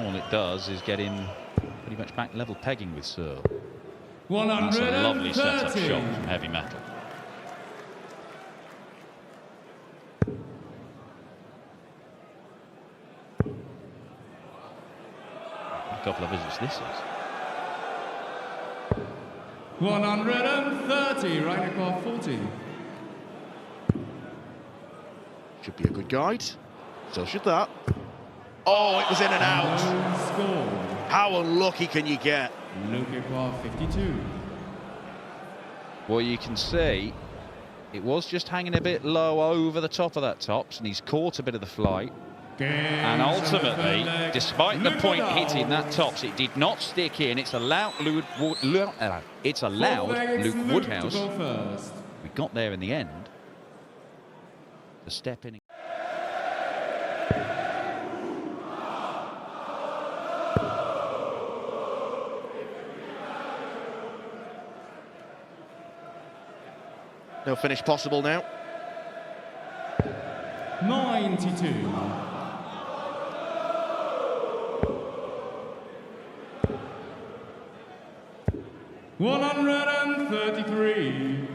All it does is get him pretty much back level pegging with Searle. 130. That's a lovely setup shot from heavy metal. A couple of visits this is. 130, right across 40. Should be a good guide. So should that. Oh, it was in and out. Score. How unlucky can you get? Luke across 52. Well, you can see it was just hanging a bit low over the top of that tops, and he's caught a bit of the flight. And ultimately, despite the point hitting that tops, it did not stick in. It's allowed Luke Woodhouse. We got there in the end. The step in. No finish possible now. 92. $133.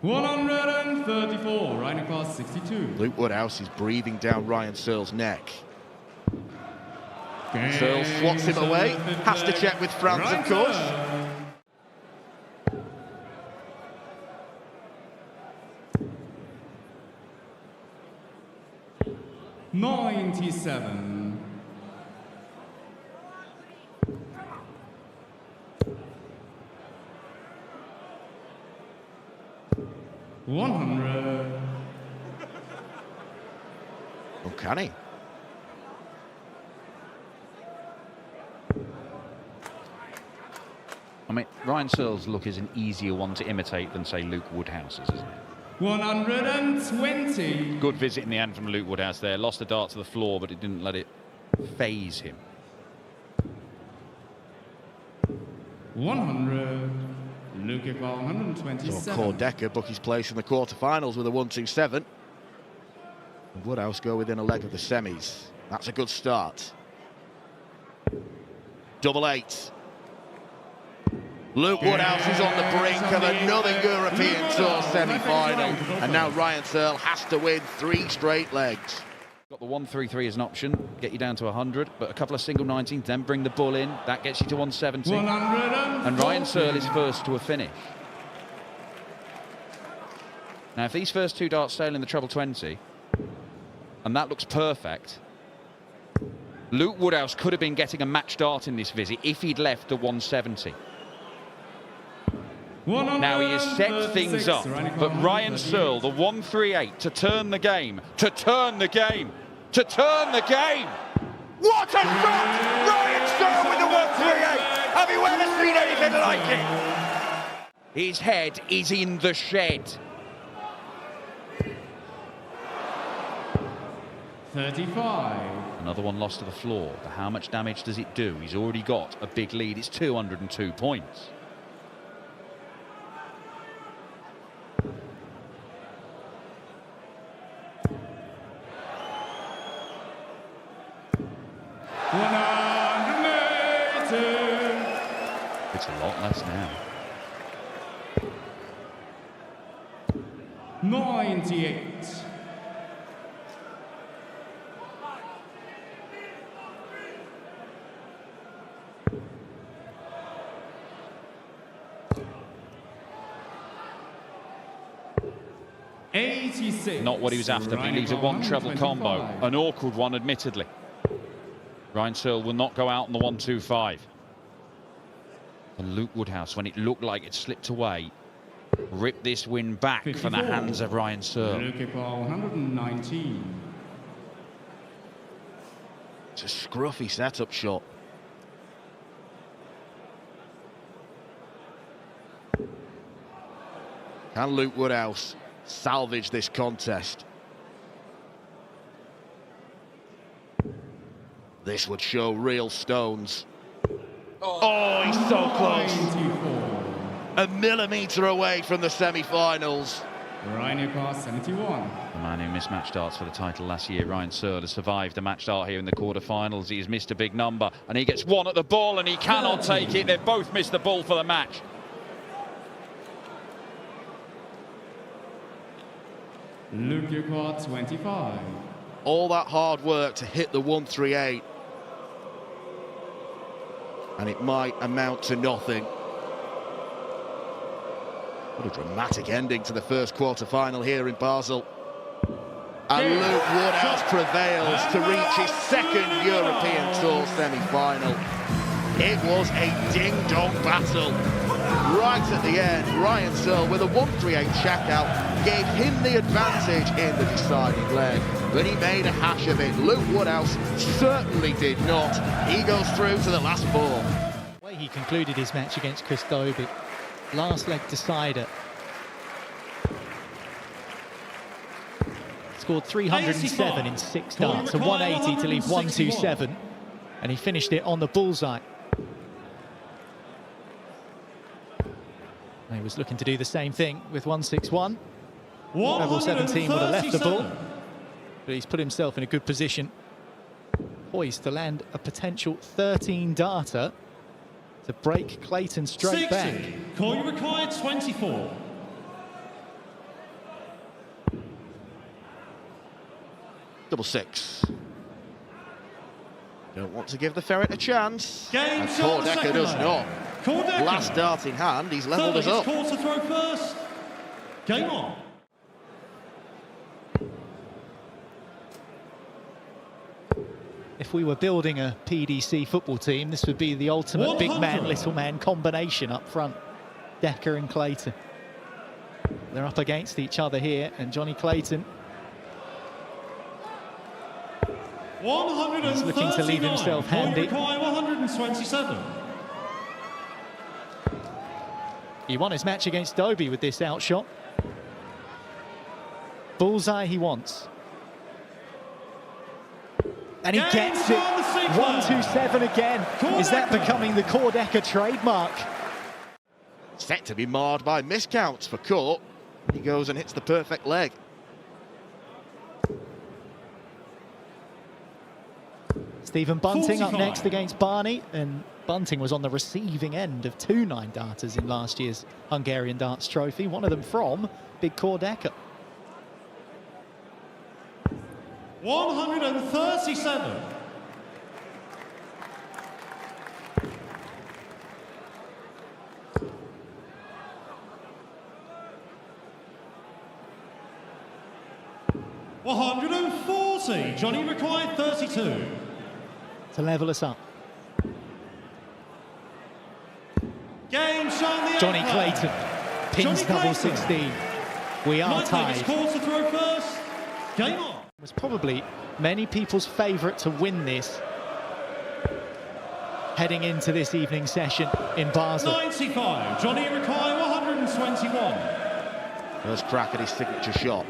$134, right across 62. Luke Woodhouse is breathing down Ryan Searle's neck. Searle swats him away. Has to check with France, of course. $97. 100. Oh, can he? I mean, Ryan Searle's look is an easier one to imitate than, say, Luke Woodhouse's, isn't it? 120. Good visit in the end from Luke Woodhouse there. Lost the dart to the floor, but it didn't let it phase him. 100. Luke at 127. So Cordecker book his place in the quarterfinals with a 127. And Woodhouse go within a leg of the semis. That's a good start. Double eight. Luke Woodhouse is on the brink of another European Tour semi-final, and now Ryan Searle has to win 3 straight legs. Got the 133 as an option, get you down to 100, but a couple of single 19s, then bring the bull in. That gets you to 170. And Ryan Searle is first to a finish. Now, if these first 2 darts sail in the treble 20, and that looks perfect, Luke Woodhouse could have been getting a match dart in this visit if he'd left the 170. Now he has set things up, but Ryan Searle, the 138, to turn the game, to turn the game, to turn the game. What a shot! Ryan Searle with the 138! Have you ever seen anything like it? His head is in the shed. 35. Another one lost to the floor, but how much damage does it do? He's already got a big lead. It's 202 points. It's a lot less now. 98. $86. Not what he was after, but he leaves a 1 treble combo. An awkward one, admittedly. Ryan Searle will not go out on the 125. And Luke Woodhouse, when it looked like it slipped away, ripped this win back 54. from the hands of Ryan Searle. Luke at 119. It's a scruffy setup shot. Can Luke Woodhouse salvage this contest? This would show real stones. Oh, he's so close. 94. A millimetre away from the semi-finals. Ryan Newcastle, 71. The man who missed match starts for the title last year, Ryan Searle, has survived the match start here in the quarter-finals. He has missed a big number, and he gets one at the ball, and he cannot take it. They've both missed the ball for the match. Luke Urquhart, 25. All that hard work to hit the 138. And it might amount to nothing. What a dramatic ending to the first quarter-final here in Basel. And Luke Woodhouse prevails to reach his second European Tour semi-final. It was a ding-dong battle. Right at the end, Ryan Searle with a 138 checkout gave him the advantage in the deciding leg, but he made a hash of it. Luke Woodhouse certainly did not. He goes through to the last four. The way he concluded his match against Chris Dobie, last leg decider. Scored 307 in 6 darts, a 180 to leave 127, and he finished it on the bullseye. He was looking to do the same thing with 161. Level 17 would have left the ball, but he's put himself in a good position, poised to land a potential 13-darter to break Clayton straight 60. back. Call you required 24. Double six. Don't want to give the ferret a chance. Game And shot, the Kordecker second does leg. not. Kordecker. Last dart in hand, he's levelled us up. Call to throw first. Game on. If we were building a PDC football team, this would be the ultimate big man, 100. little man combination up front. Decker and Clayton. They're up against each other here, and Johnny Clayton 139. He's looking to leave himself handy. Call you require 127. He won his match against Dobie with this outshot. Bullseye he wants. And he Game gets it. on the sequence. 127 again. Is that Kordecker. becoming the Kordecker trademark? Set to be marred by miscounts for Court. He goes and hits the perfect leg. Stephen Bunting up 45. next against Barney, and Bunting was on the receiving end of 2 9-darters in last year's Hungarian Darts Trophy, one of them from Big Kordecker. 137. $140. Johnny required 32. To level us up. Game shown the Johnny outplay. Clayton pins Johnny double Clayton. 16. We are Might make his tied. call to throw first. Game on. Was probably many people's favourite to win this heading into this evening session in Basel. 95. Johnny require 121. First crack at his signature shot.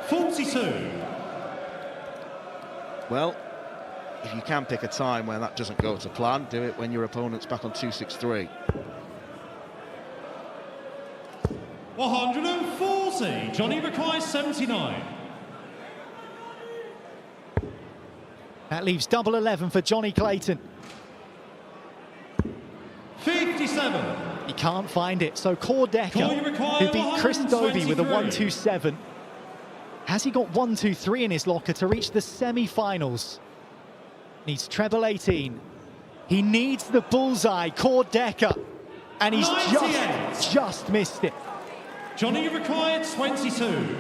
$42. Well, if you can pick a time when that doesn't go to plan, do it when your opponent's back on 263. 140. Johnny requires 79. That leaves double 11 for Johnny Clayton. 57. He can't find it, so Kordecker, Call you require who beat Chris Dobie with a 123. 127, has he got 123 in his locker to reach the semi-finals? Needs treble 18. He needs the bullseye, Kordecker, and he's 98. just missed it. Johnny required 22.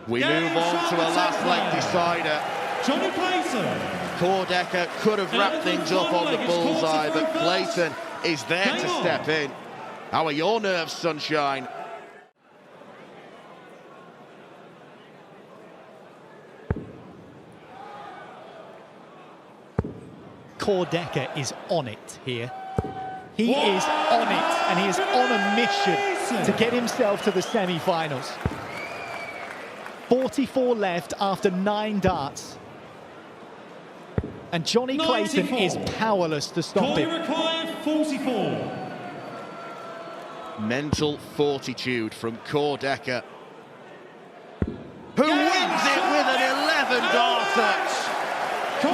We Game move on shot, to a the last second leg leg. decider. Johnny Clayton. Kordecker could have wrapped things up on the bullseye, but Clayton is there to Game on. step in. How are your nerves, sunshine? Kordecker is on it here. He is on it, and he is on a mission to get himself to the semi-finals. 44 left after 9 darts. And Johnny Clayton 94. is powerless to stop Corner him. required 44. Mental fortitude from Cordecker, who wins it with an 11-darter.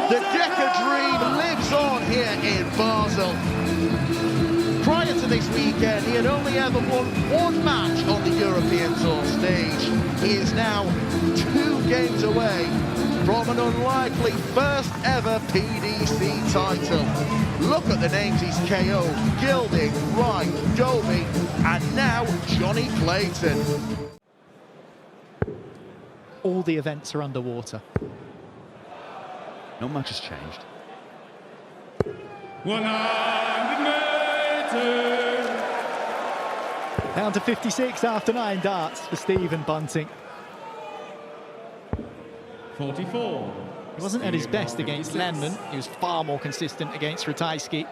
The Decker dream lives on here in Basel. Prior to this weekend, he had only ever won 1 match on the European Tour stage. He is now 2 games away from an unlikely first ever PDC title. Look at the names he's KO'd: Gilding, Wright, Doby, and now Johnny Clayton. All the events are underwater. Not much has changed. 100 meters. Down to 56 after 9 darts for Stephen Bunting. 44. He wasn't at his best against Landman. He was far more consistent against Ratajski.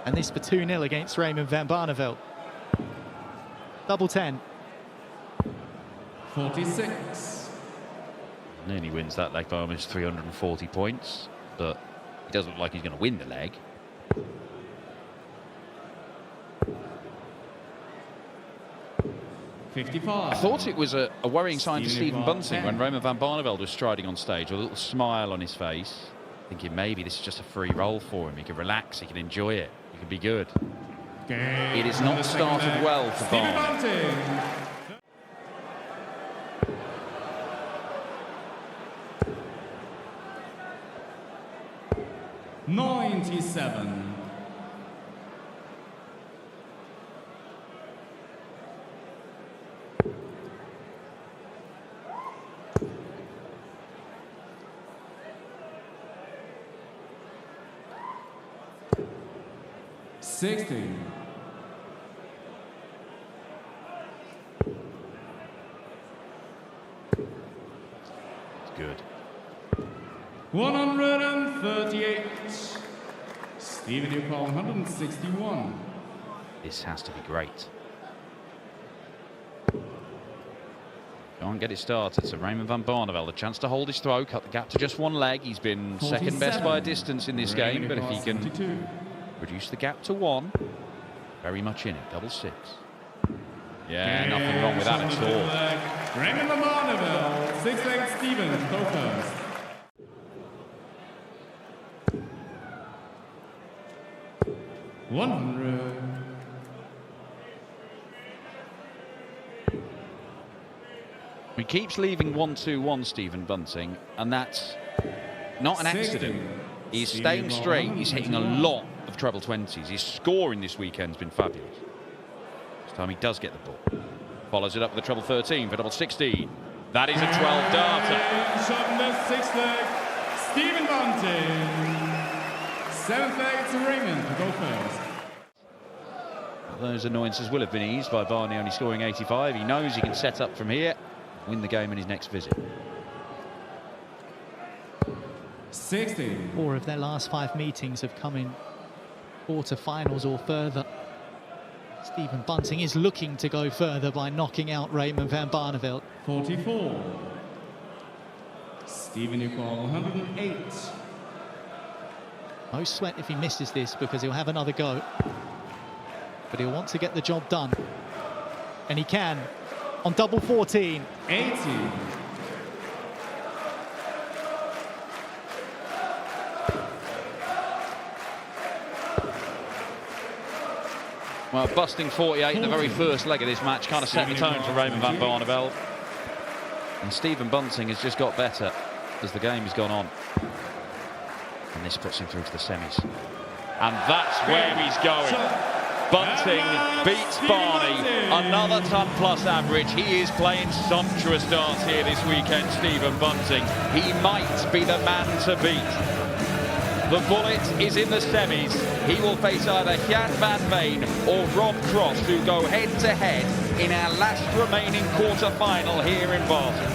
And this for 2-0 against Raymond van Barneveld. Double 10. 46. Nearly wins that leg by almost 340 points, but he doesn't look like he's going to win the leg. I 55. I thought it was a worrying sign for Stephen Stephen Bunting. Bunting when Roman van Barneveld was striding on stage with a little smile on his face, thinking maybe this is just a free roll for him. He can relax, he can enjoy it, he can be good. It is not started well for Stephen Barney. Bunting. 97. 60. It's good. 138. Stephen Newcall, 161. This has to be great. Go on, get it started. So Raymond van Barneveld, a chance to hold his throw, cut the gap to just 1 leg. He's been second best by a distance in this game, but if he can 72. reduce the gap to 1, very much in it. Double 6. Yeah, nothing wrong with that at all. Raymond van Barneveld, 6-leg Stephen, go first. He keeps leaving 1-2-1, Stephen Bunting, and that's not an accident. He's staying straight. He's hitting a lot of treble 20s. His scoring this weekend's been fabulous. This time he does get the ball. Follows it up with a treble 13 for double 16. That is a 12-darter. Shot in the 6th leg, Stephen Bunting. 7th leg to Raymond to go first. Those annoyances will have been eased by Barney only scoring 85. He knows he can set up from here, win the game in his next visit. 60. 4 of their last 5 meetings have come in quarter-finals or further. Stephen Bunting is looking to go further by knocking out Raymond van Barneveld. 44. Stephen Newcall, 108. No sweat if he misses this because he'll have another go. But he'll want to get the job done. And he can on double 14. 80. Well, busting 48 in the very first leg of this match kind of set the tone for Raymond van Barneveld. And Stephen Bunting has just got better as the game has gone on. And this puts him through to the semis. And that's where he's going. Bunting beats Barney, another ton-plus average. He is playing sumptuous darts here this weekend, Stephen Bunting. He might be the man to beat. The bullet is in the semis. He will face either Jan van Veen or Rob Cross, who go head-to-head in our last remaining quarter-final here in Basel.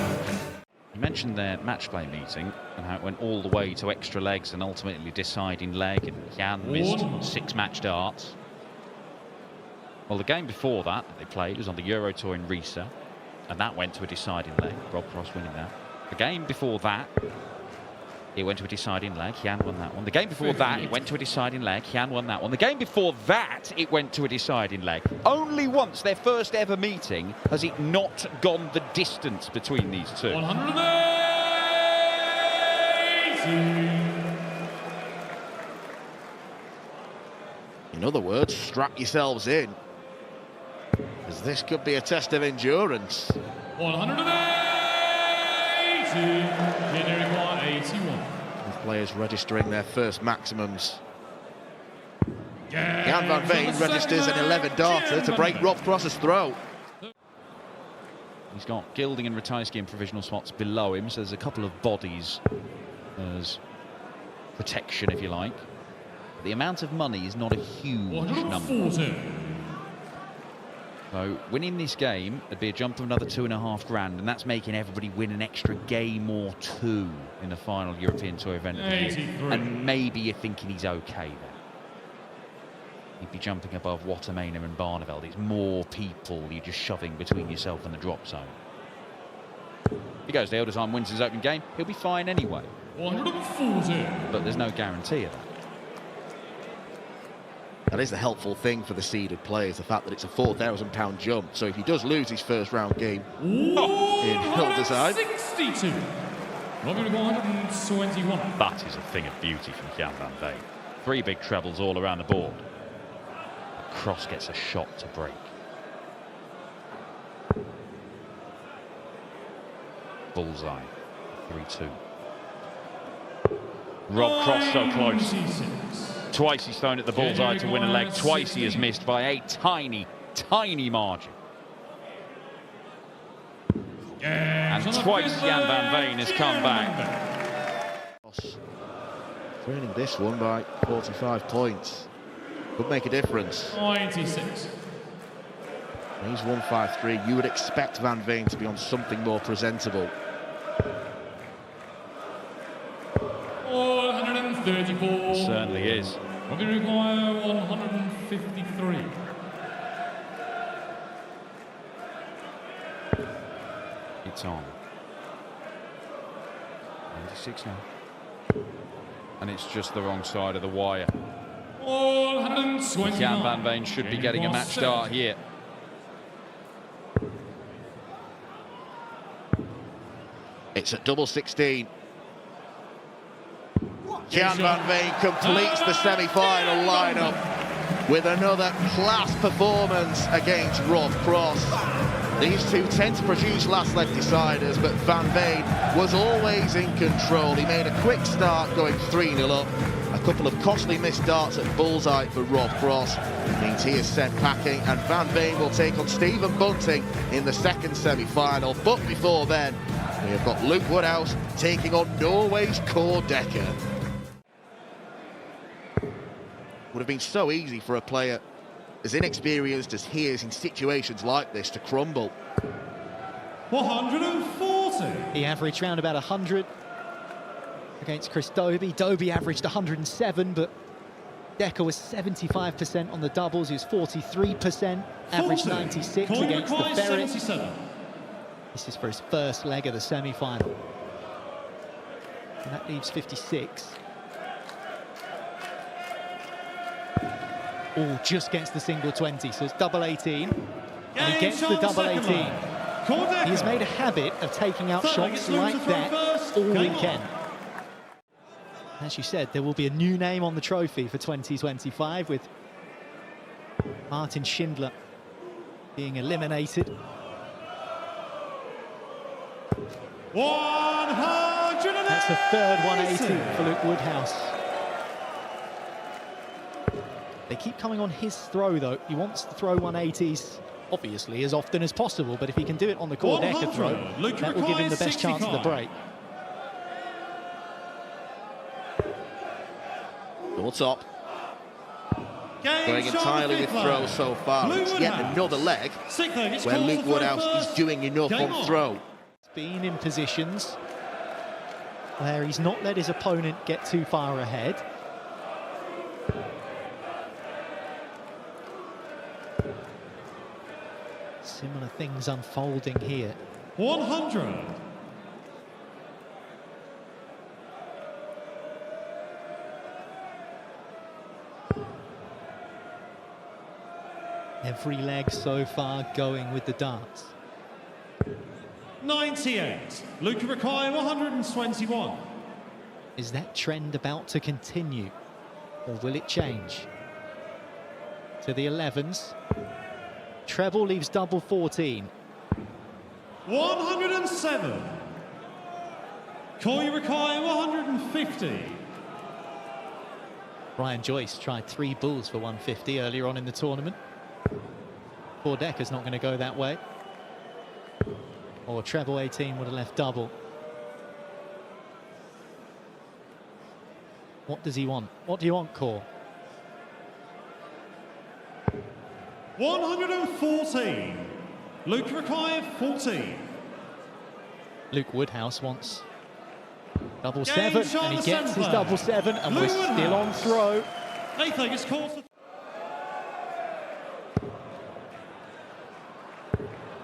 You mentioned their match-play meeting and how it went all the way to extra legs and ultimately deciding leg, and Jan missed 6 match darts. Well, the game before that they played was on the Euro Tour in Riesa. and that went to a deciding leg. Rob Cross winning that. The game before that, it went to a deciding leg. Jan won that one. The game before that, it went to a deciding leg. Jan won that one. The game before that, it went to a deciding leg. Only once, their first ever meeting, has it not gone the distance between these two. 180. In other words, strap yourselves in, as this could be a test of endurance. 180. Generic 181. With players registering their first maximums. Jan van Veen registers an 11-darter to break Rob Cross's throw. He's got Gilding and Ratajski in provisional spots below him, so there's a couple of bodies as protection, if you like. But the amount of money is not a huge number. 140. So winning this game would be a jump of another $2.5 grand, and that's making everybody win an extra game or two in the final European Tour event of the year. 83. And maybe you're thinking he's okay there. He'd be jumping above Wattermaner and Barneveld. It's more people you're just shoving between yourself and the drop zone. He goes to Hildesheim, wins his opening game, he'll be fine anyway. 140. But there's no guarantee of that. That is the helpful thing for the seeded players, the fact that it's a £4,000 jump. So if he does lose his first round game in Hildesheim, 162. 121. That is a thing of beauty from Jan van Veen. 3 big trebles all around the board. Cross gets a shot to break. Bullseye. 3-2. Rob Cross so close. 96. Twice he's thrown at the bullseye to win a leg. Twice he has missed by a tiny, tiny margin. And twice Jan van Veen has come back. winning this one by 45 points. Could make a difference. 96. He's 153. You would expect Van Veen to be on something more presentable. 134. Certainly is. We require 153. It's on. 96 now. And it's just the wrong side of the wire. 129. Jan van Veen should be getting a match start here. It's at double 16. Jan van Veen completes the semi-final lineup with another class performance against Rob Cross. These two tend to produce last leg deciders, but Van Veen was always in control. He made a quick start going 3-0 up. A couple of costly missed darts at bullseye for Rob Cross. Means he is sent packing, and Van Veen will take on Stephen Bunting in the second semi-final. But before then, we have got Luke Woodhouse taking on Norway's Kåre Dekker. Would have been so easy for a player as inexperienced as he is in situations like this to crumble. 140. He averaged around about 100 against Chris Dobie. Dobie averaged 107, but Dekker was 75% on the doubles. He was 43%, averaged 96 against the Ferret. 77. This is for his first leg of the semi-final. And that leaves 56. Oh, just gets the single 20, so it's double 18. And he gets the double 18. He has made a habit of taking out shots like that all weekend. As you said, there will be a new name on the trophy for 2025 with Martin Schindler being eliminated. 180. That's the third 180 for Luke Woodhouse. They keep coming on his throw, though. He wants to throw 180s, obviously, as often as possible, but if he can do it on the Kåre Dekker throw, that will give him the best chance of the break. Full top. Going entirely with throw so far. It's yet another leg where Luke Woodhouse is doing enough on throw. He's been in positions where he's not let his opponent get too far ahead. Similar things unfolding here. 100. Every leg so far going with the darts. 98. Luca Rakai, 121. Is that trend about to continue, or will it change? To the 11s. Treble leaves double 14. 107. Koya Rakai, 150. Brian Joyce tried 3 bulls for 150 earlier on in the tournament. Kordecka's not going to go that way. Or treble 18 would have left double. What does he want? What do you want, Kor? 114. Luke Rakai, 14. Luke Woodhouse wants double Game 7, shot and he the gets his centre. double 7, and Luke we're still on Woodhouse. throw. Nathan is called for...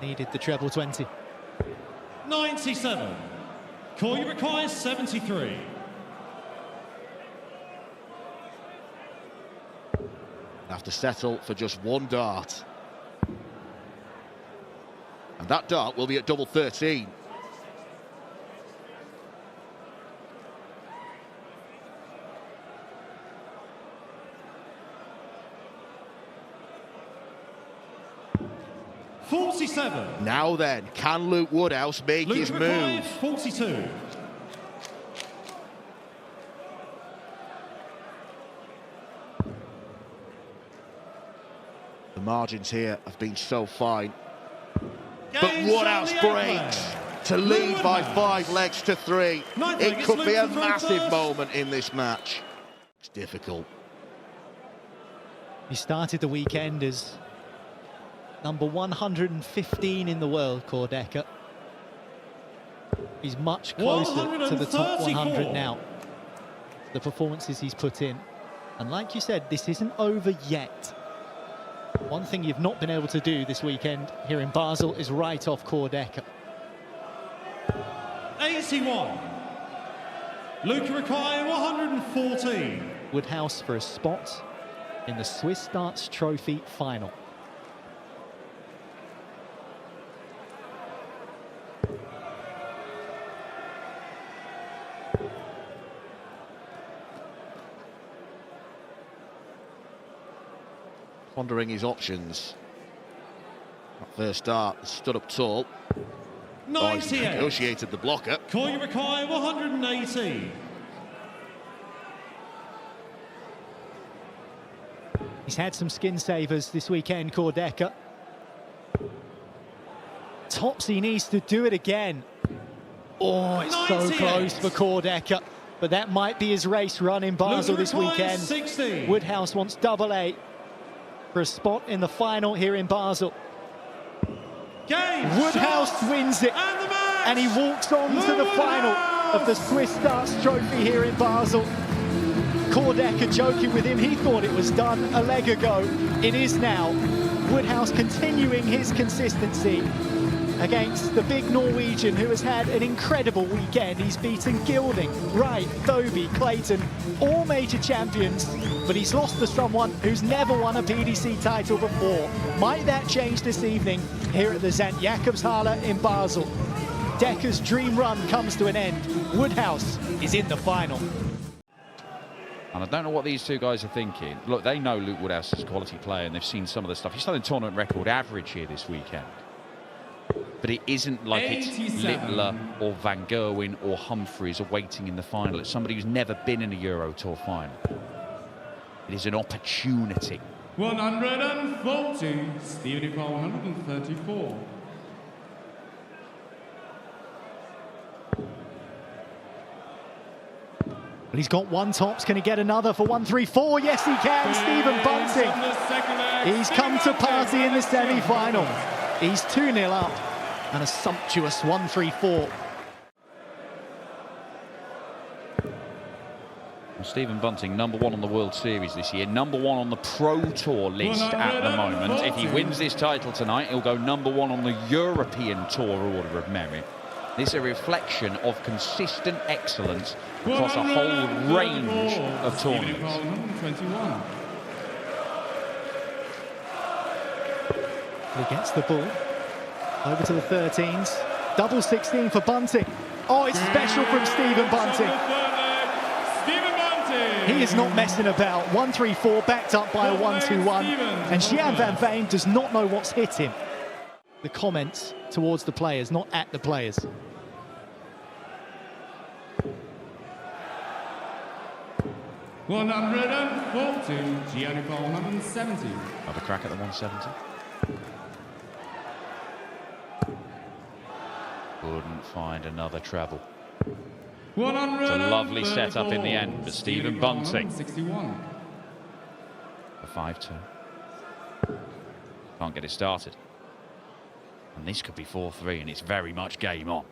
Needed the treble 20. 97. Koya Rakai, 73. Have to settle for just one dart. And that dart will be at double 13. $47. Now then, can Luke Woodhouse make Luke his Rakai, move? 42. The margins here have been so fine. But Game Woodhouse shot the breaks eight to Luke lead by Woodhouse. 5 legs to 3. Ninth It leg is could Luke be a to throw massive first. moment in this match. It's difficult. He started the weekend as number 115 in the world, Kordecka. He's much closer to the top 100 now. The performances he's put in. And like you said, this isn't over yet. One thing you've not been able to do this weekend here in Basel is write off Kordecka. 81. Luca Rakai, 114. Woodhouse for a spot in the Swiss Darts Trophy final. Pondering his options. That first dart stood up tall. Oh, he's 98. negotiated the blocker. Koya Rakai, 118. He's had some skin savers this weekend, Kordecka. Tops, he needs to do it again. Oh, it's so 98. close for Kordecka. But that might be his race run in Basel Luca this Rakai, weekend. 60. Woodhouse wants double 8 for a spot in the final here in Basel. Game Woodhouse shot. wins it, And the match. and he walks on to the Luke final of the Woodhouse. Swiss Darts Trophy here in Basel. Kordecka joking with him, he thought it was done a leg ago. It is now. Woodhouse continuing his consistency against the big Norwegian who has had an incredible weekend. He's beaten Gilding, Wright, Thovey, Clayton, all major champions, but he's lost to someone who's never won a PDC title before. Might that change this evening here at the St. Jakobshalle in Basel? Decker's dream run comes to an end. Woodhouse is in the final. And I don't know what these two guys are thinking. Look, they know Luke Woodhouse is a quality player and they've seen some of the stuff. He's done a tournament record average here this weekend. But it isn't like it's 87. Littler or Van Gerwen or Humphreys awaiting in the final. It's somebody who's never been in a Euro Tour final. It is an opportunity. 140. Stephen Nicole, 134. But he's got one tops. Can he get another for 134? Yes, he can. Stephen Bunting. On the second leg. He's Stephen come to Bunting party in the with a second semi-final. point. He's 2-0 up and a sumptuous 134. Well, Stephen Bunting, #1 on the World Series this year, #1 on the Pro Tour list at the moment. If he wins this title tonight, he'll go #1 on the European Tour Order of Merit. This is a reflection of consistent excellence across a whole range of tournaments. He gets the ball over to the 13s. Double 16 for Bunting. Oh, it's special from Stephen Bunting. He is not messing about. 1-3-4, backed up by a 1-2-1. And Gian van Veen does not know what's hit him. The comments towards the players, not at the players. $140, Gianni for 170. Have a crack at the 170. Couldn't find another treble. It's a lovely setup in the end, but Stephen Bunting for 5-2. Can't get it started. And this could be 4-3, and it's very much game on.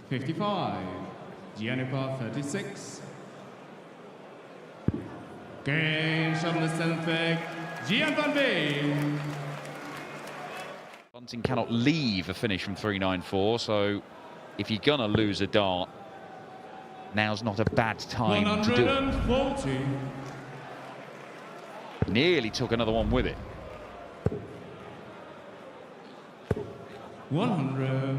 55, Gianni for 36. Game shot on the 7th leg, Gian van Veen. Bunting cannot leave a finish from 3-9-4, so if you're gonna lose a dart, now's not a bad time to do it. 140. Nearly took another one with it. 100.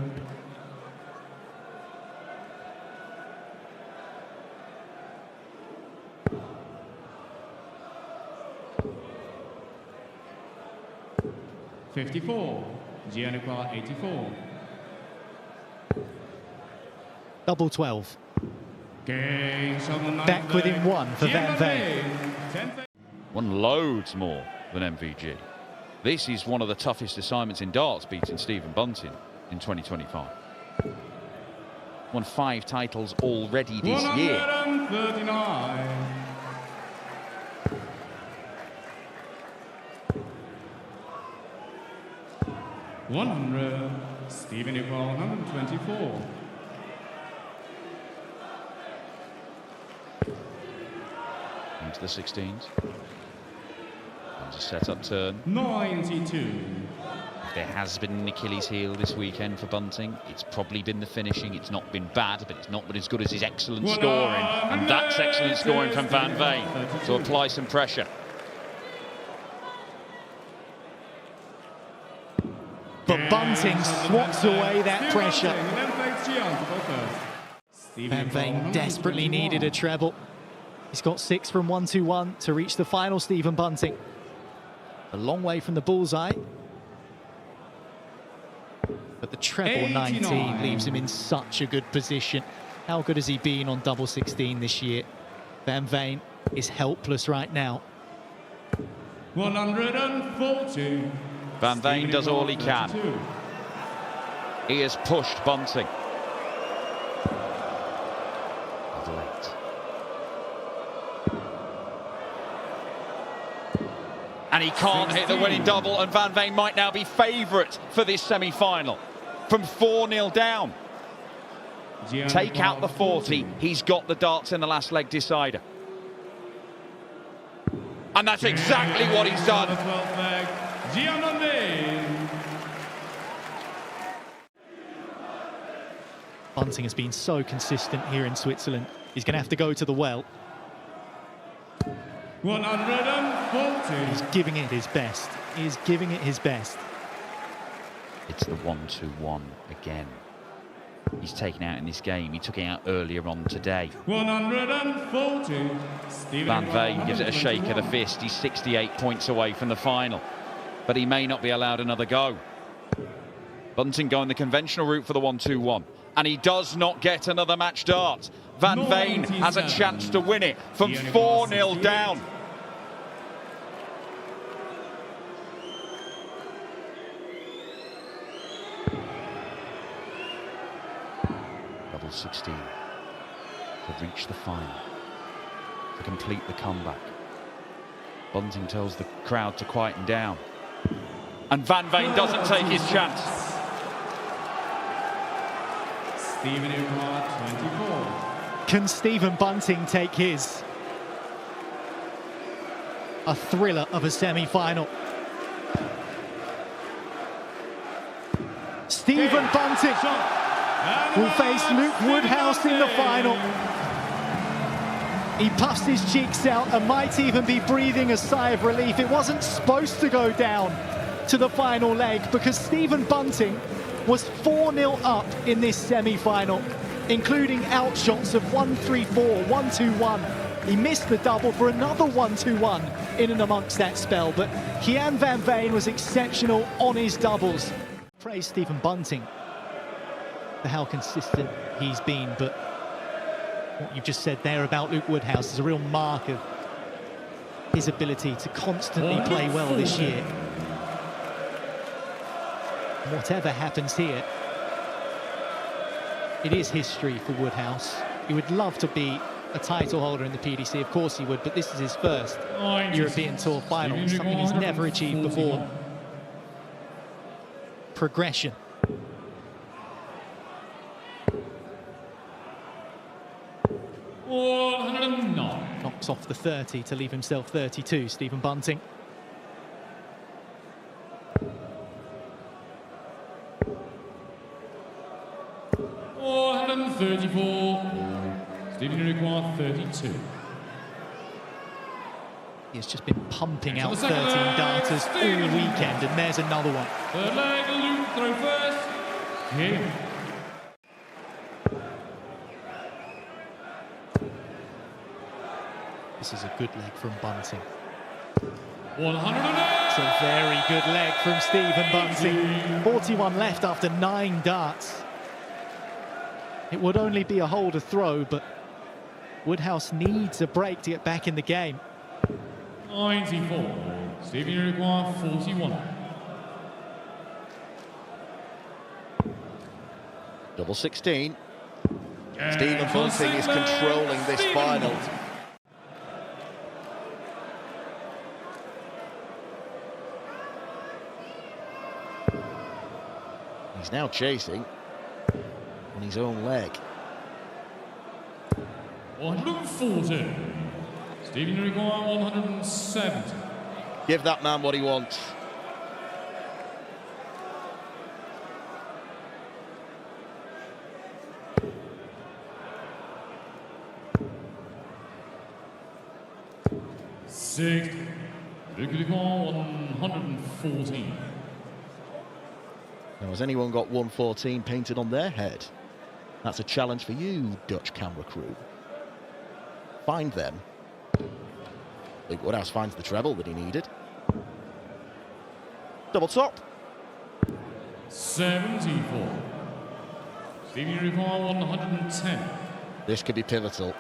$54, Gianni for 84. Double 12. Game shot on the 9th Back within leg, one for Gian Van Veen. Won loads more than MVG. This is one of the toughest assignments in darts, beating Stephen Bunting in 2025. Won 5 titles already this year. 139. $100, Stephen for 124. Into the 16s. Comes a set-up turn. 92. There has been an Achilles heel this weekend for Bunting. It's probably been the finishing. It's not been bad, but it's not been as good as his excellent scoring. And that's excellent scoring from Van Veen to apply some pressure. But Bunting swats away that pressure. Van Veen desperately needed a treble. He's got 6 from 1-2-1 to reach the final, Stephen Bunting. A long way from the bullseye. But the treble 19 leaves him in such a good position. How good has he been on double 16 this year? Van Veen is helpless right now. 140. Van Veen does all he can. He has pushed Bunting. Late. And he can't hit the winning double, and Van Veen might now be favourite for this semi-final. From 4-0 down. Take out the 40, he's got the darts in the last leg decider. And that's exactly what he's done. Bunting has been so consistent here in Switzerland. He's going to have to go to the well. 140. He's giving it his best. He is giving it his best. It's the 1-2-1 again. He's taken out in this game. He took it out earlier on today. 140. Van Veen gives it a shake of the fist. He's 68 points away from the final, but he may not be allowed another go. Bunting going the conventional route for the 1-2-1, and he does not get another match dart. Van Veen has a chance to win it from 4-0 down. Double 16 to reach the final, to complete the comeback. Bunting tells the crowd to quieten down, and Van Veen doesn't take his chance. Stephen Ucart, 24. Can Stephen Bunting take his? A thriller of a semi-final. Stephen Bunting will face Luke Woodhouse in the final. He puffs his cheeks out and might even be breathing a sigh of relief. It wasn't supposed to go down to the final leg because Stephen Bunting was 4-0 up in this semi-final, including outshots of 1-3-4, 1-2-1. He missed the double for another 1-2-1 in and amongst that spell, but Kian van Veen was exceptional on his doubles. Praise Stephen Bunting for how consistent he's been, but what you just said there about Luke Woodhouse is a real mark of his ability to constantly play well this year. Whatever happens here, it is history for Woodhouse. He would love to be a title holder in the PDC, of course he would, but this is his first European Tour final, something he's never achieved before. Progression. Knocks off the 30 to leave himself 32, Stephen Bunting. Stephen Ucart, 32. He's just been pumping out 13 darters all weekend, and there's another one. Third leg, Luke, throw first. Yeah. This is a good leg from Bunting. 108. It's a very good leg from Stephen Bunting. 41 left after 9 darts. It would only be a hold to throw, but Woodhouse needs a break to get back in the game. 94. Stephen Ucart, 41. Double 16. Stephen Bunting is controlling this final. He's now chasing on his own leg. 140. Stephen Ucart, 170. Give that man what he wants. Sixth. Luke Ucart, 114. Now, has anyone got 114 painted on their head? That's a challenge for you, Dutch camera crew. Find them. Luke Woodhouse finds the treble that he needed. Double top. 74. Stephen Ucart, 110. This could be pivotal.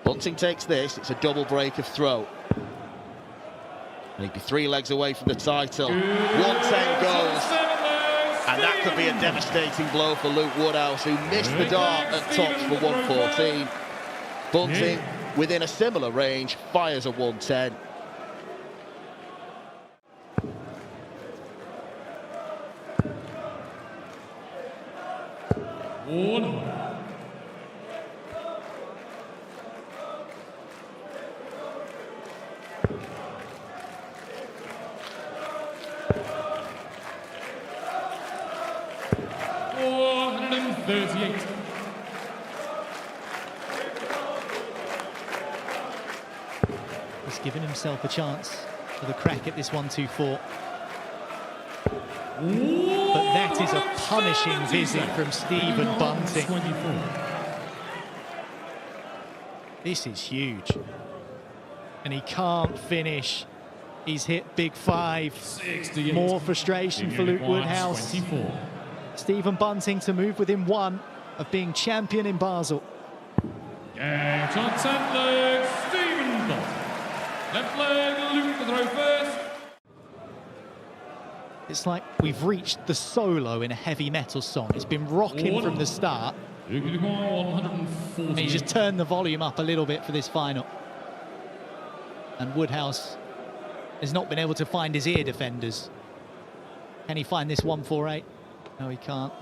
Bunting takes this. It's a double break of throw. And he'd be 3 legs away from the title. 110 goes. And that could be a devastating blow for Luke Woodhouse, who missed the dart at tops for 114. Bunting, within a similar range, fires a 110. He's given himself a chance for the crack at this 1-2-4. But that is a punishing visit from Stephen Bunting. This is huge. And he can't finish. He's hit big 5. More frustration for Luke Woodhouse. 24. Stephen Bunting to move within 1 of being champion in Basel. Out on 10 leg, Stephen Bunting. Left leg, Luke to throw first. It's like we've reached the solo in a heavy metal song. It's been rocking from the start. Luke to 140. And he just turned the volume up a little bit for this final. And Woodhouse has not been able to find his ear defenders. Can he find this 148? No, he can't.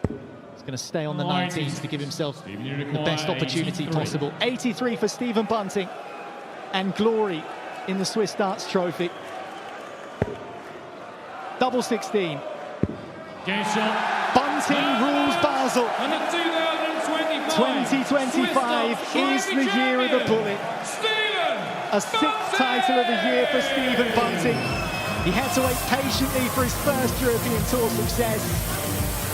He's going to stay on the 19th to give himself Stephen, you the require best opportunity 83. possible. 83 for Stephen Bunting, and glory in the Swiss Darts Trophy. Double 16. Game shot. Bunting rules Basel. And the 2025 is the year of the bullet. A sixth title of the year for Stephen Bunting. He had to wait patiently for his first European Tour success.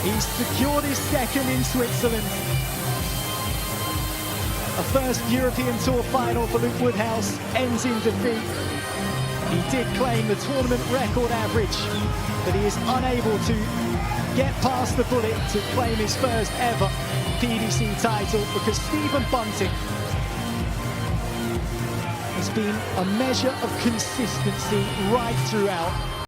He's secured his second in Switzerland. A first European Tour final for Luke Woodhouse ends in defeat. He did claim the tournament record average, but he is unable to get past the bullet to claim his first ever PDC title, because Stephen Bunting has been a measure of consistency right throughout.